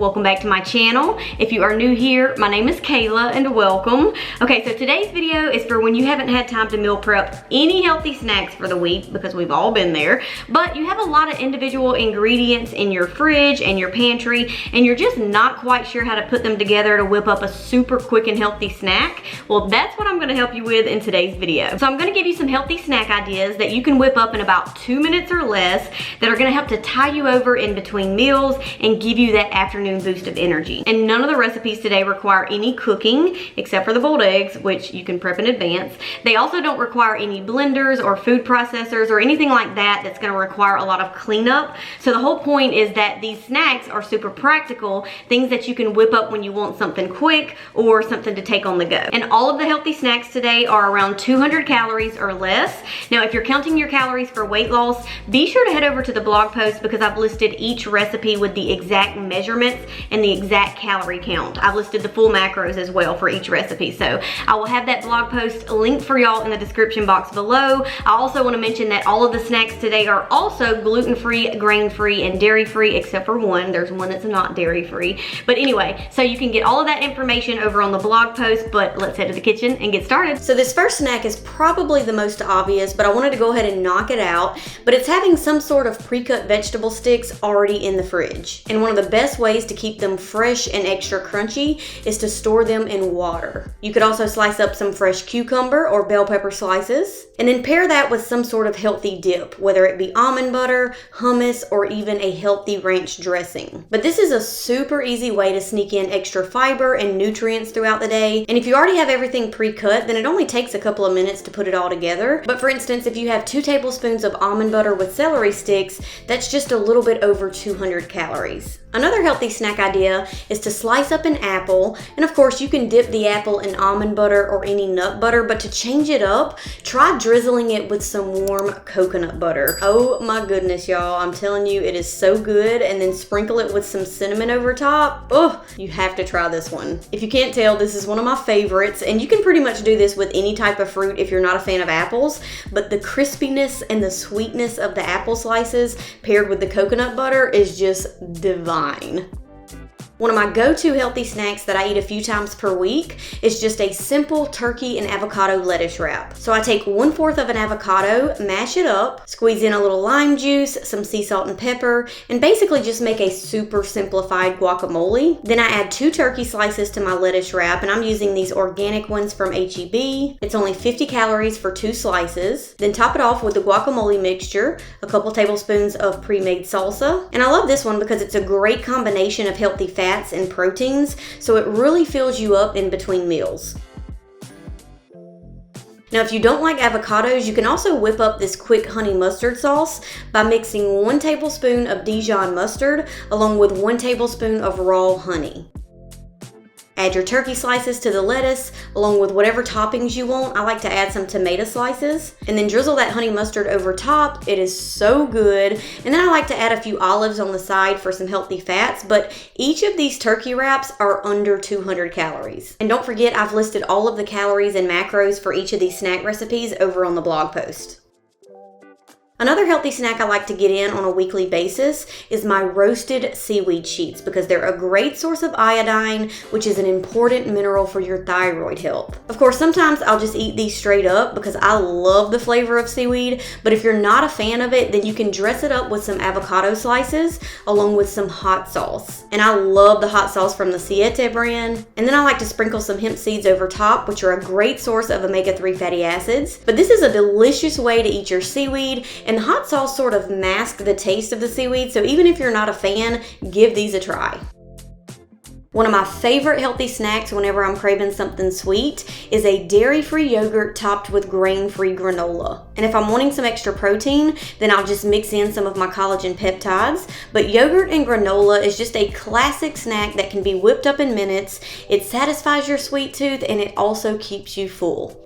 welcome back to my channel. If you are new here, my name is Kayla and welcome. Okay, so today's video is for when you haven't had time to meal prep any healthy snacks for the week, because we've all been there, but you have a lot of individual ingredients in your fridge and your pantry, and you're just not quite sure how to put them together to whip up a super quick and healthy snack. Well, that's what I'm gonna help you with in today's video. So I'm gonna give you some healthy snack ideas that you can whip up in about 2 minutes or less that are gonna help to tie you over in between meals and give you that afternoon boost of energy. And none of the recipes today require any cooking except for the boiled eggs, which you can prep in advance. They also don't require any blenders or food processors or anything like that that's going to require a lot of cleanup. So the whole point is that these snacks are super practical, things that you can whip up when you want something quick or something to take on the go. And all of the healthy snacks today are around 200 calories or less. Now, if you're counting your calories for weight loss, be sure to head over to the blog post because I've listed each recipe with the exact measurements and the exact calorie count. I've listed the full macros as well for each recipe. So I will have that blog post linked for y'all in the description box below. I also want to mention that all of the snacks today are also gluten-free, grain-free, and dairy-free, except for one. There's one that's not dairy-free. But anyway, so you can get all of that information over on the blog post, but let's head to the kitchen and get started. So this first snack is probably the most obvious, but I wanted to go ahead and knock it out. But it's having some sort of pre-cut vegetable sticks already in the fridge. And one of the best ways to keep them fresh and extra crunchy is to store them in water. You could also slice up some fresh cucumber or bell pepper slices, and then pair that with some sort of healthy dip, whether it be almond butter, hummus, or even a healthy ranch dressing. But this is a super easy way to sneak in extra fiber and nutrients throughout the day. And if you already have everything pre-cut, then it only takes a couple of minutes to put it all together. But for instance, if you have 2 tablespoons of almond butter with celery sticks, that's just a little bit over 200 calories. Another healthy snack idea is to slice up an apple, and of course you can dip the apple in almond butter or any nut butter, but to change it up, try drizzling it with some warm coconut butter. Oh my goodness, y'all, I'm telling you, it is so good. And then sprinkle it with some cinnamon over top. Oh, you have to try this one. If you can't tell, this is one of my favorites, and you can pretty much do this with any type of fruit if you're not a fan of apples, but the crispiness and the sweetness of the apple slices paired with the coconut butter is just divine. One of my go-to healthy snacks that I eat a few times per week is just a simple turkey and avocado lettuce wrap. So I take 1/4 of an avocado, mash it up, squeeze in a little lime juice, some sea salt and pepper, and basically just make a super simplified guacamole. Then I add 2 turkey slices to my lettuce wrap, and I'm using these organic ones from H-E-B. It's only 50 calories for 2 slices. Then top it off with the guacamole mixture, a couple tablespoons of pre-made salsa. And I love this one because it's a great combination of healthy fats and proteins, so it really fills you up in between meals. Now, if you don't like avocados, you can also whip up this quick honey mustard sauce by mixing 1 tablespoon of Dijon mustard along with 1 tablespoon of raw honey. Add your turkey slices to the lettuce along with whatever toppings you want. I like to add some tomato slices and then drizzle that honey mustard over top. It is so good. And then I like to add a few olives on the side for some healthy fats, but each of these turkey wraps are under 200 calories. And don't forget, I've listed all of the calories and macros for each of these snack recipes over on the blog post. Another healthy snack I like to get in on a weekly basis is my roasted seaweed sheets because they're a great source of iodine, which is an important mineral for your thyroid health. Of course, sometimes I'll just eat these straight up because I love the flavor of seaweed, but if you're not a fan of it, then you can dress it up with some avocado slices along with some hot sauce. And I love the hot sauce from the Siete brand. And then I like to sprinkle some hemp seeds over top, which are a great source of omega-3 fatty acids. But this is a delicious way to eat your seaweed, and the hot sauce sort of masks the taste of the seaweed, so even if you're not a fan, give these a try. One of my favorite healthy snacks whenever I'm craving something sweet is a dairy-free yogurt topped with grain-free granola. And if I'm wanting some extra protein, then I'll just mix in some of my collagen peptides. But yogurt and granola is just a classic snack that can be whipped up in minutes. It satisfies your sweet tooth and it also keeps you full.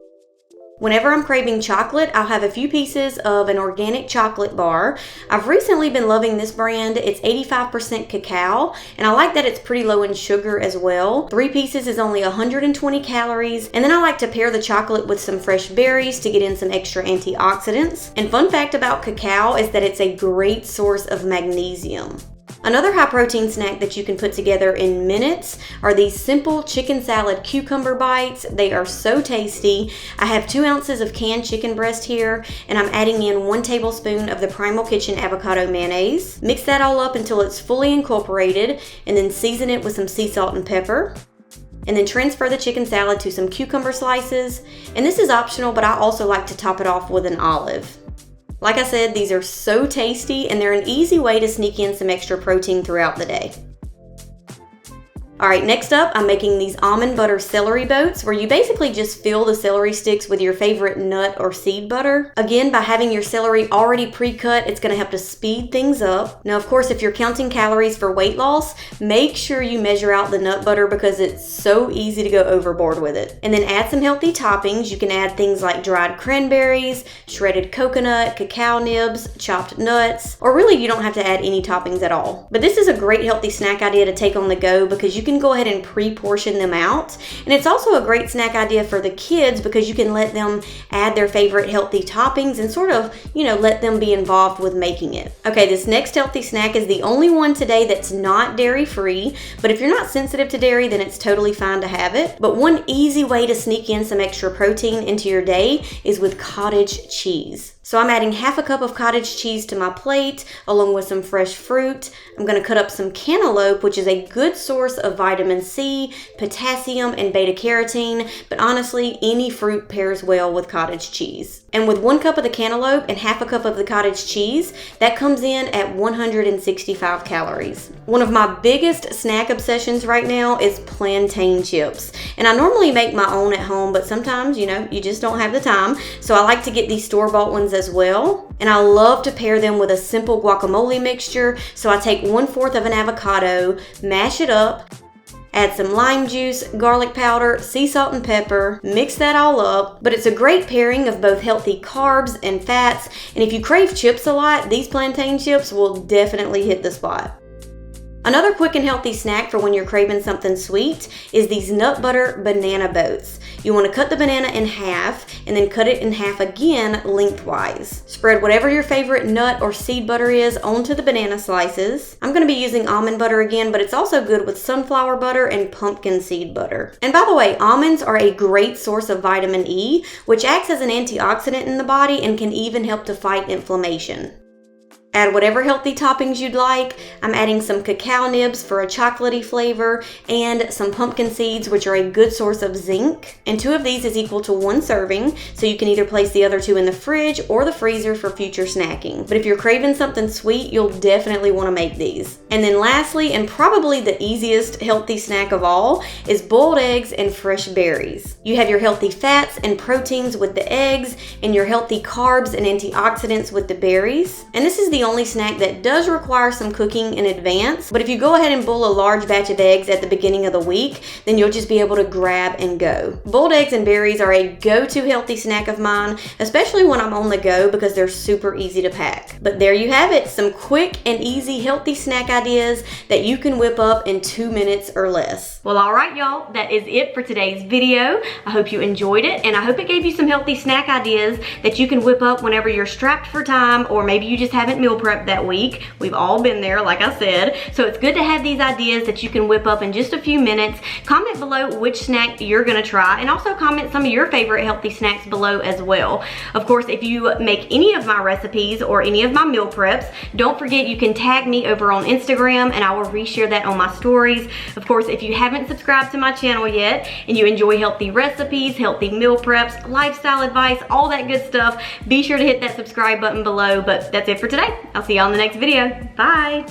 Whenever I'm craving chocolate, I'll have a few pieces of an organic chocolate bar. I've recently been loving this brand. It's 85% cacao, and I like that it's pretty low in sugar as well. 3 pieces is only 120 calories, and then I like to pair the chocolate with some fresh berries to get in some extra antioxidants. And fun fact about cacao is that it's a great source of magnesium. Another high protein snack that you can put together in minutes are these simple chicken salad cucumber bites. They are so tasty. I have 2 ounces of canned chicken breast here, and I'm adding in 1 tablespoon of the Primal Kitchen avocado mayonnaise. Mix that all up until it's fully incorporated, and then season it with some sea salt and pepper. And then transfer the chicken salad to some cucumber slices. And this is optional, but I also like to top it off with an olive. Like I said, these are so tasty, and they're an easy way to sneak in some extra protein throughout the day. All right, next up, I'm making these almond butter celery boats, where you basically just fill the celery sticks with your favorite nut or seed butter. Again, by having your celery already pre-cut, it's gonna help to speed things up. Now, of course, if you're counting calories for weight loss, make sure you measure out the nut butter because it's so easy to go overboard with it. And then add some healthy toppings. You can add things like dried cranberries, shredded coconut, cacao nibs, chopped nuts, or really you don't have to add any toppings at all. But this is a great healthy snack idea to take on the go because you can go ahead and pre-portion them out. And it's also a great snack idea for the kids because you can let them add their favorite healthy toppings and sort of, let them be involved with making it. Okay, this next healthy snack is the only one today that's not dairy-free, but if you're not sensitive to dairy, then it's totally fine to have it. But one easy way to sneak in some extra protein into your day is with cottage cheese. So I'm adding half a cup of cottage cheese to my plate, along with some fresh fruit. I'm gonna cut up some cantaloupe, which is a good source of vitamin C, potassium, and beta carotene, but honestly, any fruit pairs well with cottage cheese. And with 1 cup of the cantaloupe and half a cup of the cottage cheese, that comes in at 165 calories. One of my biggest snack obsessions right now is plantain chips. And I normally make my own at home, but sometimes, you just don't have the time. So I like to get these store-bought ones as well. And I love to pair them with a simple guacamole mixture. So I take 1/4 of an avocado, mash it up, add some lime juice, garlic powder, sea salt and pepper, mix that all up. But it's a great pairing of both healthy carbs and fats. And if you crave chips a lot, these plantain chips will definitely hit the spot. Another quick and healthy snack for when you're craving something sweet is these nut butter banana boats. You want to cut the banana in half and then cut it in half again lengthwise. Spread whatever your favorite nut or seed butter is onto the banana slices. I'm going to be using almond butter again, but it's also good with sunflower butter and pumpkin seed butter. And by the way, almonds are a great source of vitamin E, which acts as an antioxidant in the body and can even help to fight inflammation. Add whatever healthy toppings you'd like. I'm adding some cacao nibs for a chocolatey flavor and some pumpkin seeds, which are a good source of zinc. And 2 of these is equal to 1 serving, so you can either place the other 2 in the fridge or the freezer for future snacking. But if you're craving something sweet, you'll definitely want to make these. And then lastly, and probably the easiest healthy snack of all, is boiled eggs and fresh berries. You have your healthy fats and proteins with the eggs and your healthy carbs and antioxidants with the berries. And this is the only snack that does require some cooking in advance, but if you go ahead and boil a large batch of eggs at the beginning of the week, then you'll just be able to grab and go. Boiled eggs and berries are a go-to healthy snack of mine, especially when I'm on the go because they're super easy to pack. But there you have it, some quick and easy healthy snack ideas that you can whip up in 2 minutes or less. Well, all right, y'all, that is it for today's video. I hope you enjoyed it, and I hope it gave you some healthy snack ideas that you can whip up whenever you're strapped for time, or maybe you just haven't meal prep that week. We've all been there, like I said. So it's good to have these ideas that you can whip up in just a few minutes. Comment below which snack you're gonna try, and also comment some of your favorite healthy snacks below as well. Of course, if you make any of my recipes or any of my meal preps, don't forget you can tag me over on Instagram and I will reshare that on my stories. Of course, if you haven't subscribed to my channel yet and you enjoy healthy recipes, healthy meal preps, lifestyle advice, all that good stuff, be sure to hit that subscribe button below. But that's it for today. I'll see y'all in the next video. Bye.